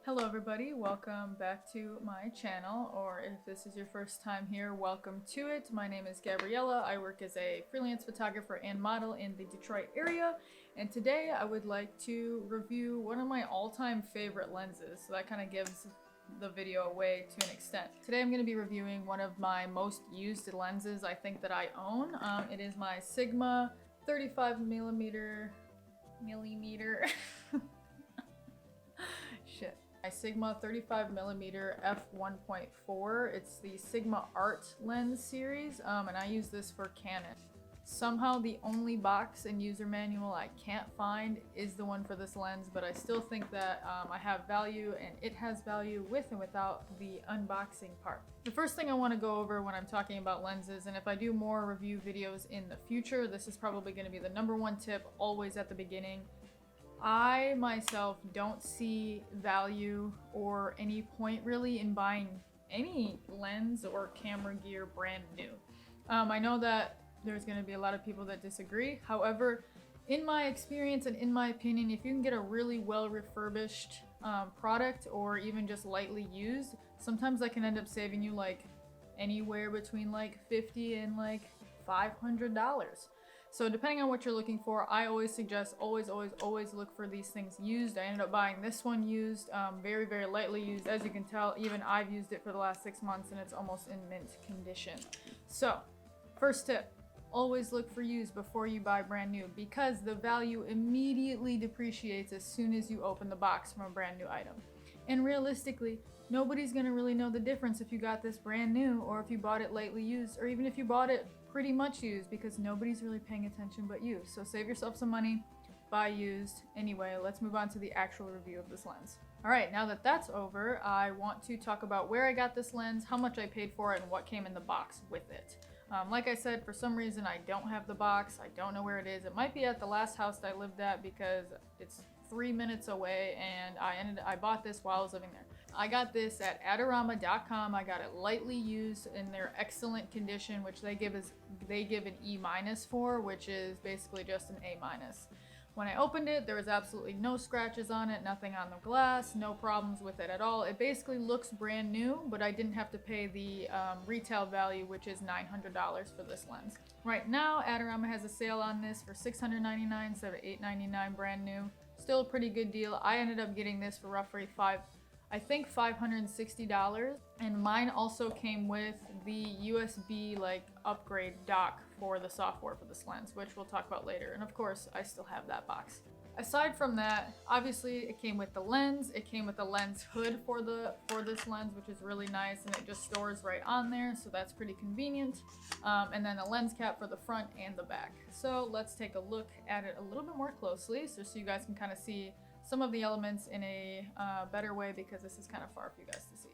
Hello everybody, welcome back to my channel, or if this is your first time here, welcome to it. My name is Gabriella. I work as a freelance photographer and model in the Detroit area, and today I would like to review one of my all-time favorite lenses, so that kind of gives the video away to an extent. Today I'm going to be reviewing one of my most used lenses I think that I own. It is my Sigma 35 millimeter shit. My Sigma 35mm f1.4. It's the Sigma Art lens series, and I use this for Canon. Somehow the only box and user manual I can't find is the one for this lens, but I still think that I have value and it has value with and without the unboxing part. The first thing I want to go over when I'm talking about lenses, and if I do more review videos in the future, this is probably going to be the #1 tip always at the beginning. I myself don't see value or any point really in buying any lens or camera gear brand new. I know that there's going to be a lot of people that disagree. However, in my experience and in my opinion, if you can get a really well refurbished product or even just lightly used, sometimes that can end up saving you like anywhere between like $50 and like $500. So depending on what you're looking for, I always suggest always look for these things used. I ended up buying this one used, very lightly used. As you can tell, even I've used it for the last 6 months and it's almost in mint condition. So first tip, always look for used before you buy brand new, because the value immediately depreciates as soon as you open the box from a brand new item. And realistically, nobody's gonna really know the difference if you got this brand new or if you bought it lightly used, or even if you bought it pretty much used, because nobody's really paying attention but you. So save yourself some money, buy used. Anyway, let's move on to the actual review of this lens. All right, now that that's over, I want to talk about where I got this lens, how much I paid for it, and what came in the box with it. Like I said, for some reason I don't have the box. I don't know where it is. It might be at the last house that I lived at because it's 3 minutes away, and I bought this while I was living there. I got this at Adorama.com. I got it lightly used in their excellent condition, which they give an E- for, which is basically just an A-. When I opened it, there was absolutely no scratches on it, nothing on the glass, no problems with it at all. It basically looks brand new, but I didn't have to pay the retail value, which is $900 for this lens. Right now, Adorama has a sale on this for $699 instead of $899 brand new. Still a pretty good deal. I ended up getting this for roughly $560, and mine also came with the USB upgrade dock for the software for this lens, which we'll talk about later. And of course, I still have that box. Aside from that, obviously it came with the lens. It came with the lens hood for this lens, which is really nice, and it just stores right on there, so that's pretty convenient. And then a lens cap for the front and the back. So let's take a look at it a little bit more closely, so you guys can kind of see some of the elements in a better way, because this is kind of far for you guys to see.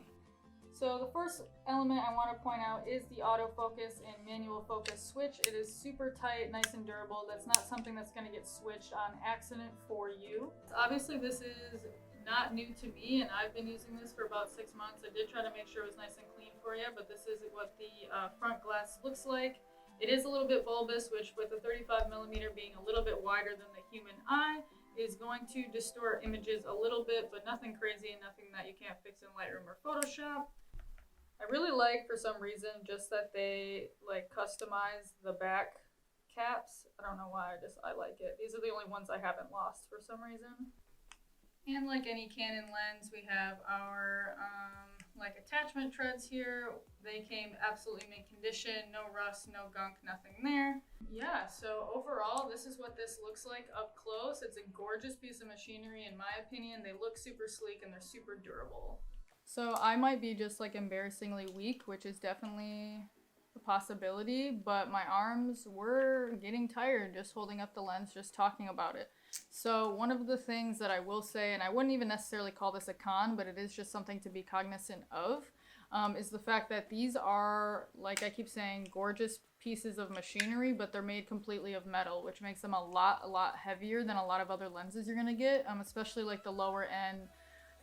So the first element I want to point out is the autofocus and manual focus switch. It is super tight, nice and durable. That's not something that's going to get switched on accident for you. Obviously this is not new to me, and I've been using this for about 6 months. I did try to make sure it was nice and clean for you, but this is what the front glass looks like. It is a little bit bulbous, which with the 35mm being a little bit wider than the human eye, is going to distort images a little bit, but nothing crazy and nothing that you can't fix in Lightroom or Photoshop. I really like, for some reason, just that they customize the back caps. I don't know why, I like it. These are the only ones I haven't lost for some reason. And like any Canon lens, we have our attachment treads here. They came absolutely mint condition, no rust, no gunk, nothing there. Yeah, so overall, this is what this looks like up close. It's a gorgeous piece of machinery in my opinion. They look super sleek and they're super durable. So I might be just embarrassingly weak, which is definitely a possibility, but my arms were getting tired just holding up the lens, just talking about it. So one of the things that I will say, and I wouldn't even necessarily call this a con, but it is just something to be cognizant of, is the fact that these are, like I keep saying, gorgeous pieces of machinery, but they're made completely of metal, which makes them a lot heavier than a lot of other lenses you're gonna get, especially like the lower end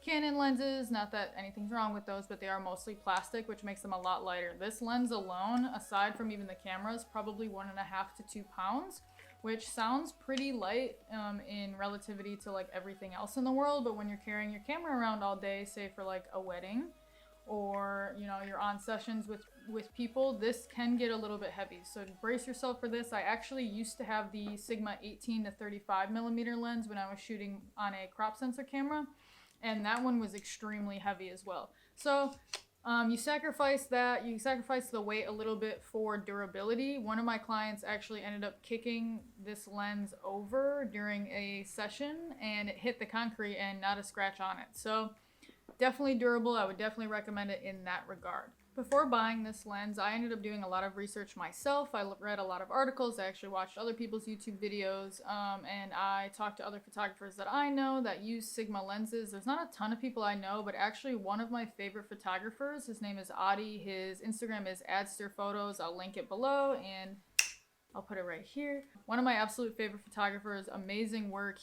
Canon lenses. Not that anything's wrong with those, but they are mostly plastic, which makes them a lot lighter. This lens alone, aside from even the cameras, probably 1.5 to 2 pounds, which sounds pretty light in relativity to like everything else in the world. But when you're carrying your camera around all day, say for like a wedding, or you know, you're on sessions with people, this can get a little bit heavy. So brace yourself for this. I actually used to have the Sigma 18 to 35 millimeter lens when I was shooting on a crop sensor camera, and that one was extremely heavy as well. So you sacrifice that, you sacrifice the weight a little bit for durability. One of my clients actually ended up kicking this lens over during a session and it hit the concrete and not a scratch on it. So definitely durable. I would definitely recommend it in that regard. Before buying this lens, I ended up doing a lot of research myself. I read a lot of articles. I actually watched other people's YouTube videos, and I talked to other photographers that I know that use Sigma lenses. There's not a ton of people I know, but actually one of my favorite photographers, his name is Adi. His Instagram is adsterphotos. I'll link it below, and I'll put it right here. One of my absolute favorite photographers, amazing work.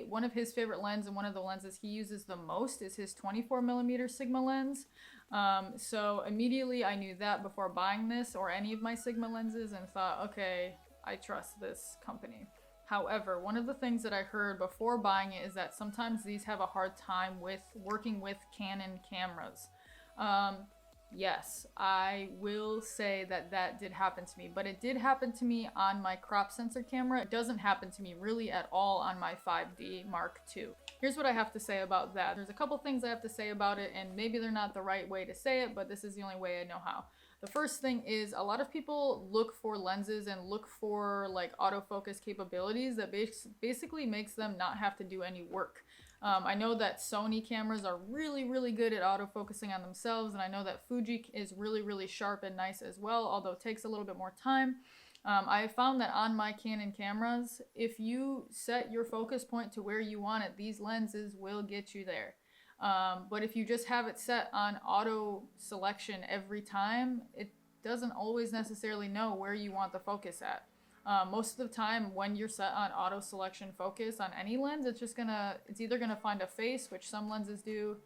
One of his favorite lenses, and one of the lenses he uses the most, is his 24 millimeter Sigma lens. So immediately I knew that before buying this or any of my Sigma lenses, and thought, okay, I trust this company. However, one of the things that I heard before buying it is that sometimes these have a hard time with working with Canon cameras. Yes, I will say that that did happen to me, but it did happen to me on my crop sensor camera. It doesn't happen to me really at all on my 5D Mark II. Here's what I have to say about that. There's a couple things I have to say about it, and maybe they're not the right way to say it, but this is the only way I know how. The first thing is, a lot of people look for lenses and look for like autofocus capabilities that basically makes them not have to do any work. I know that Sony cameras are really good at autofocusing on themselves, and I know that Fuji is really sharp and nice as well, although it takes a little bit more time. I found that on my Canon cameras, if you set your focus point to where you want it, these lenses will get you there. But if you just have it set on auto selection every time, it doesn't always necessarily know where you want the focus at. Most of the time when you're set on auto selection focus on any lens, it's either gonna find a face, which some lenses do,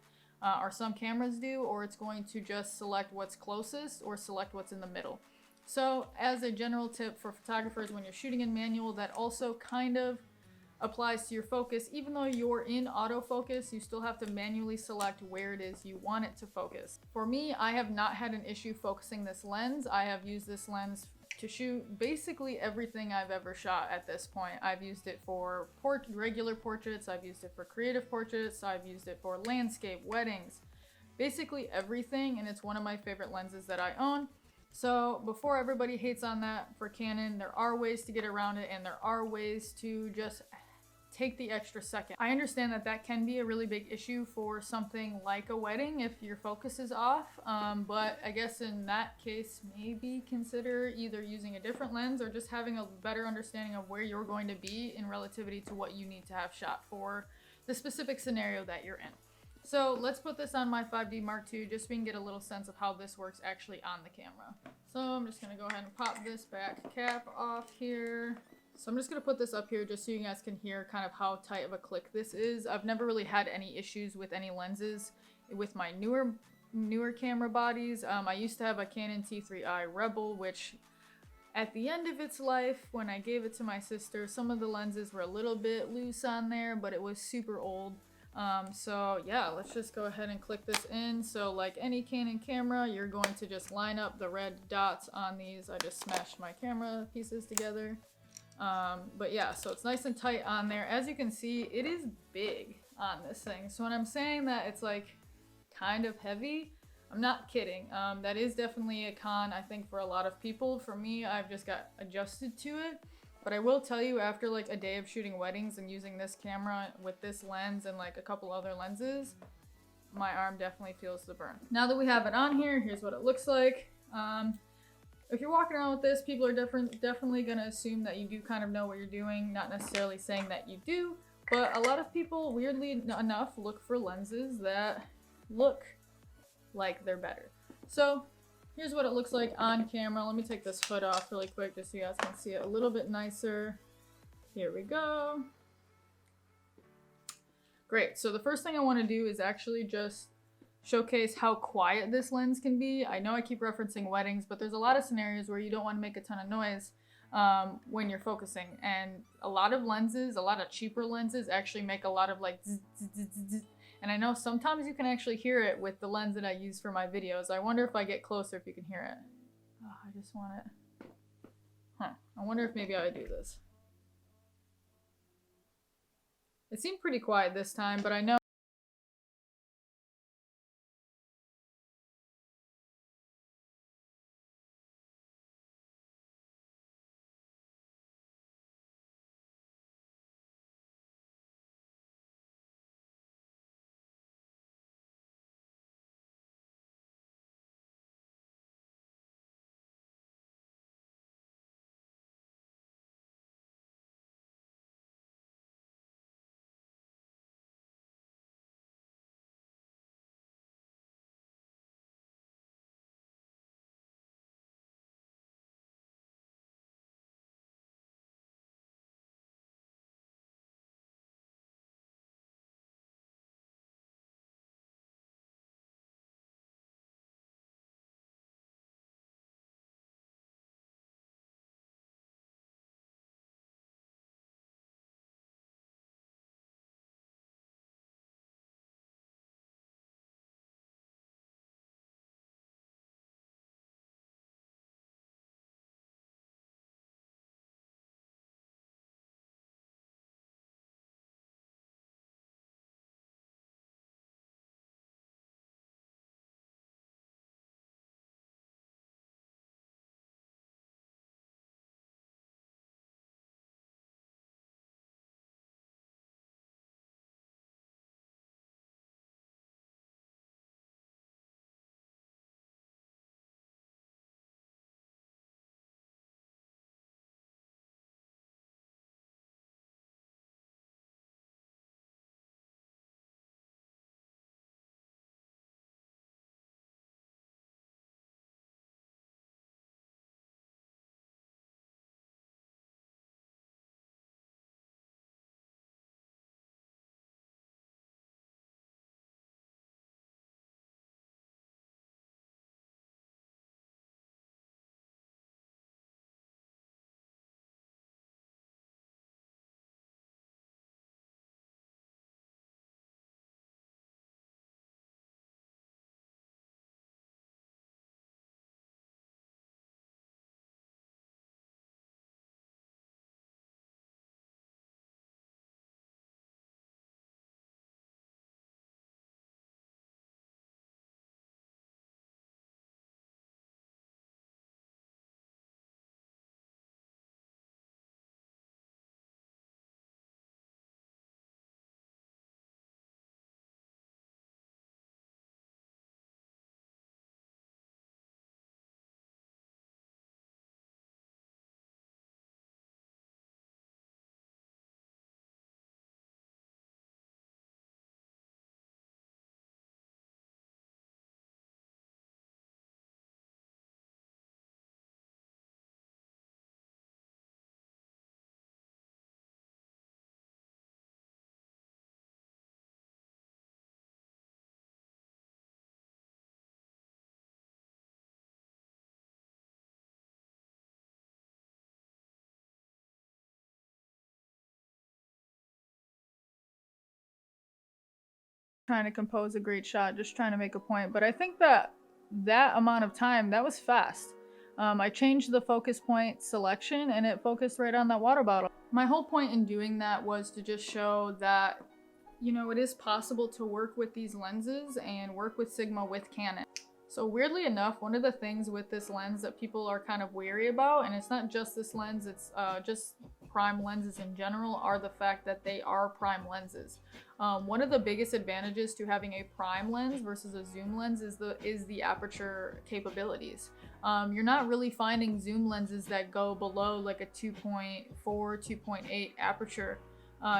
or some cameras do, or it's going to just select what's closest or select what's in the middle. So as a general tip for photographers, when you're shooting in manual, that also kind of applies to your focus. Even though you're in autofocus, you still have to manually select where it is you want it to focus. For me, I have not had an issue focusing this lens. I have used this lens to shoot basically everything I've ever shot at this point. I've used it for regular portraits, I've used it for creative portraits, I've used it for landscape, weddings, basically everything, and it's one of my favorite lenses that I own. So before everybody hates on that for Canon, there are ways to get around it, and there are ways to just take the extra second. I understand that that can be a really big issue for something like a wedding if your focus is off, but I guess in that case, maybe consider either using a different lens or just having a better understanding of where you're going to be in relativity to what you need to have shot for the specific scenario that you're in. So let's put this on my 5D Mark II just so we can get a little sense of how this works actually on the camera. So I'm just gonna go ahead and pop this back cap off here. So I'm just gonna put this up here just so you guys can hear kind of how tight of a click this is. I've never really had any issues with any lenses with my newer camera bodies. I used to have a Canon T3i Rebel, which at the end of its life, when I gave it to my sister, some of the lenses were a little bit loose on there, but it was super old. So yeah, let's just go ahead and click this in. So like any Canon camera, you're going to just line up the red dots on these. I just smashed my camera pieces together. But yeah, so it's nice and tight on there. As you can see, it is big on this thing. So when I'm saying that it's like kind of heavy, I'm not kidding. That is definitely a con, I think, for a lot of people. For me, I've just got adjusted to it. But I will tell you, after like a day of shooting weddings and using this camera with this lens and like a couple other lenses, my arm definitely feels the burn. Now that we have it on here, here's what it looks like. If you're walking around with this, people are definitely gonna assume that you do kind of know what you're doing, not necessarily saying that you do, but a lot of people, weirdly enough, look for lenses that look like they're better. So here's what it looks like on camera. Let me take this hood off really quick just so you guys can see it a little bit nicer. Here we go. Great, so the first thing I want to do is actually just showcase how quiet this lens can be. I know I keep referencing weddings, but there's a lot of scenarios where you don't want to make a ton of noise. when you're focusing. And a lot of lenses, a lot of cheaper lenses actually make a lot of like zzz, zzz, zzz, zzz. And I know sometimes you can actually hear it with the lens that I use for my videos. I wonder if I get closer if you can hear it. Oh, I just want it. Huh. I wonder if maybe I would do this. It seemed pretty quiet this time, but I know trying to compose a great shot, just trying to make a point. But I think that that amount of time, that was fast. I changed the focus point selection and it focused right on that water bottle. My whole point in doing that was to just show that, you know, it is possible to work with these lenses and work with Sigma with Canon. So weirdly enough, one of the things with this lens that people are kind of wary about, and it's not just this lens, it's just prime lenses in general, are the fact that they are prime lenses. One of the biggest advantages to having a prime lens versus a zoom lens is the aperture capabilities. You're not really finding zoom lenses that go below like a 2.4, 2.8 aperture.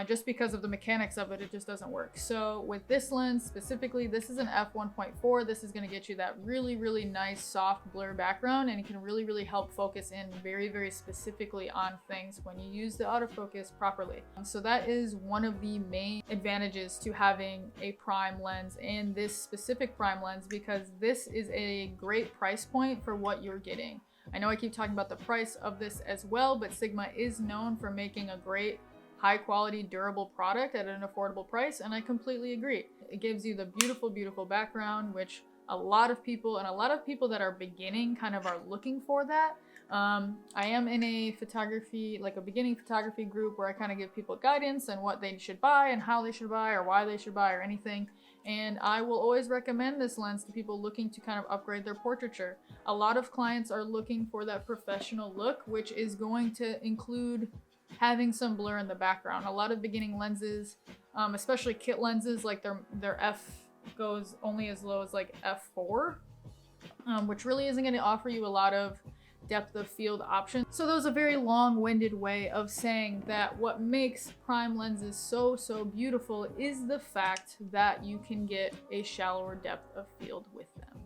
Just because of the mechanics of it, it just doesn't work. So with this lens specifically, this is an f1.4. This is going to get you that really, really nice soft blur background, and it can really, really help focus in very, very specifically on things when you use the autofocus properly. So that is one of the main advantages to having a prime lens and this specific prime lens, because this is a great price point for what you're getting. I know I keep talking about the price of this as well, but Sigma is known for making a great, high quality, durable product at an affordable price, and I completely agree. It gives you the beautiful, beautiful background, which a lot of people that are beginning kind of are looking for that. I am in a photography, like a beginning photography group where I kind of give people guidance on what they should buy and how they should buy or why they should buy or anything. And I will always recommend this lens to people looking to kind of upgrade their portraiture. A lot of clients are looking for that professional look, which is going to include having some blur in the background. A lot of beginning lenses, especially kit lenses, like their f goes only as low as like f4, which really isn't going to offer you a lot of depth of field options. So that was a very long-winded way of saying that what makes prime lenses so beautiful is the fact that you can get a shallower depth of field with them.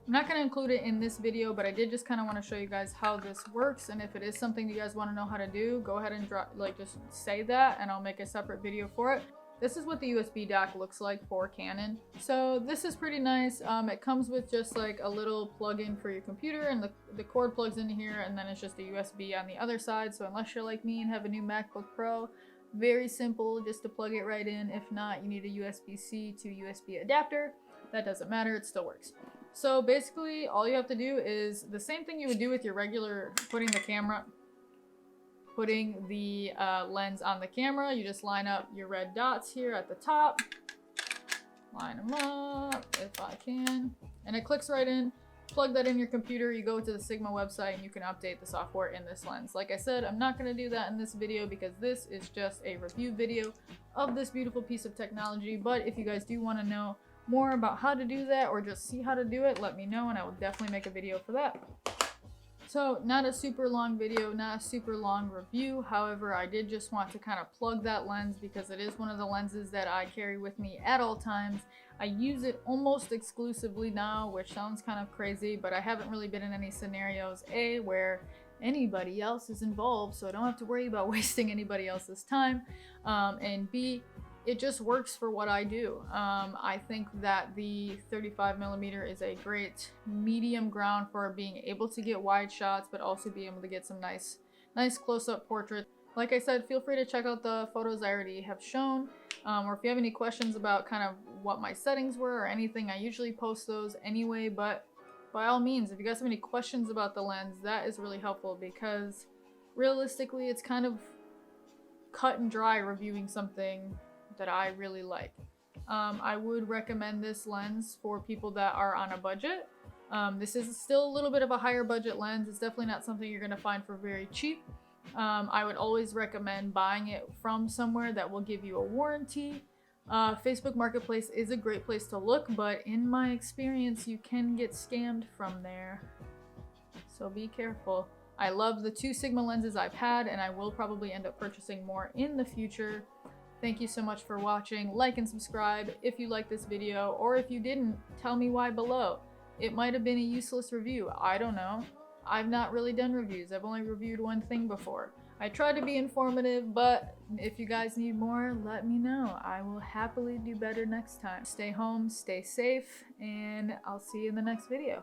I'm not going to include it in this video, but I did just kind of want to show you guys how this works, and if it is something you guys want to know how to do, go ahead and just say that and I'll make a separate video for it. This is what the USB dock looks like for Canon. So this is pretty nice. It comes with just like a little plug-in for your computer, and the cord plugs into here, and then it's just a USB on the other side. So unless you're like me and have a new MacBook Pro, very simple just to plug it right in. If not, you need a USB-C to USB adapter. That doesn't matter, it still works. So basically all you have to do is the same thing you would do with your regular putting the lens on the camera. You just line up your red dots here at the top, line them up if I can, and it clicks right in. Plug that in your computer, you go to the Sigma website, and you can update the software in this lens. Like I said, I'm not going to do that in this video because this is just a review video of this beautiful piece of technology. But if you guys do want to know more about how to do that or just see how to do it, let me know and I will definitely make a video for that. So not a super long video, not a super long review. However, I did just want to kind of plug that lens because it is one of the lenses that I carry with me at all times. I use it almost exclusively now, which sounds kind of crazy, but I haven't really been in any scenarios, A, where anybody else is involved, so I don't have to worry about wasting anybody else's time, and B, it just works for what I do. I think that the 35mm is a great medium ground for being able to get wide shots, but also be able to get some nice close-up portraits. Like I said, feel free to check out the photos I already have shown, or if you have any questions about kind of what my settings were or anything, I usually post those anyway, but by all means, if you guys have any questions about the lens, that is really helpful because realistically, it's kind of cut and dry reviewing something that I really like. I would recommend this lens for people that are on a budget. This is still a little bit of a higher budget lens. It's definitely not something you're gonna find for very cheap. I would always recommend buying it from somewhere that will give you a warranty. Facebook Marketplace is a great place to look, but in my experience, you can get scammed from there. So be careful. I love the two Sigma lenses I've had, and I will probably end up purchasing more in the future. Thank you so much for watching. Like and subscribe if you liked this video, or if you didn't, tell me why below. It might have been a useless review, I don't know. I've not really done reviews, I've only reviewed one thing before. I try to be informative, but if you guys need more, let me know. I will happily do better next time. Stay home, stay safe, and I'll see you in the next video.